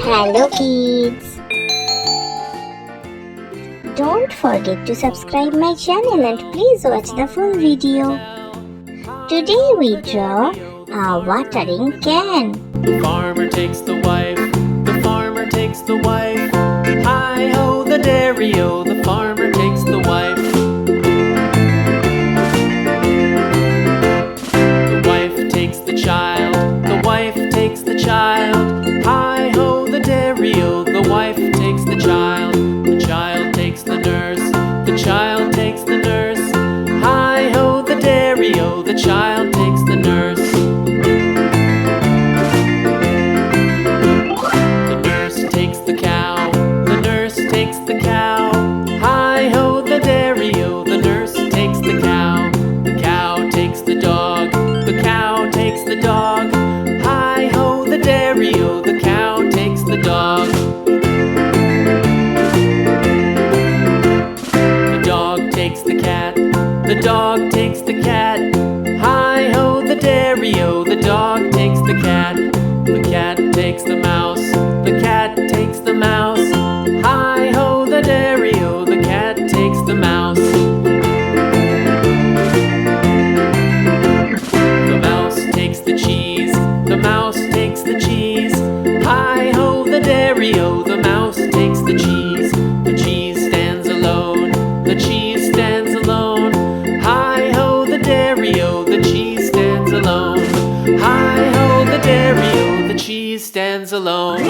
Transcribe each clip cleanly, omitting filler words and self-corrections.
Hello kids! Don't forget to subscribe my channel and please watch the full video. Today we draw a watering can. The farmer takes the wife, the farmer takes the wife. Hi-ho, the dairy-o, the farmer takes the wife. The wife takes the child, the wife takes the child. Hi-ho, the dairy-o, the wife takes the child. The child takes the nurse, the child takes the nurse. Hi-ho, the dairy-o, the child takes the nurse. The nurse takes the cow, the nurse takes the cow. Hi-ho, the dairy-o, the nurse takes the cow. The cow takes the dog, the cow takes the dog. Hi-ho, the dairy-o, the cow takes the dog. The dog takes the cat, the dog takes the cat. Hi-ho, the dairy-o, the dog takes the cat. The cat takes the mouse, the cat takes the mouse. Hi-ho, the dairy-o, the cat takes the mouse. The mouse takes the cheese, the mouse takes the cheese. Hi-ho, the dairy-o, the mouse takes the cheese. The cheese stands alone, the cheese stands alone. Hi-ho, the dairy-o, the cheese stands alone. Hi-ho, the dairy-o, the cheese stands alone.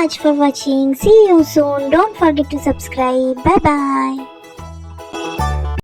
much for watching. See you soon. Don't forget to subscribe. Bye bye.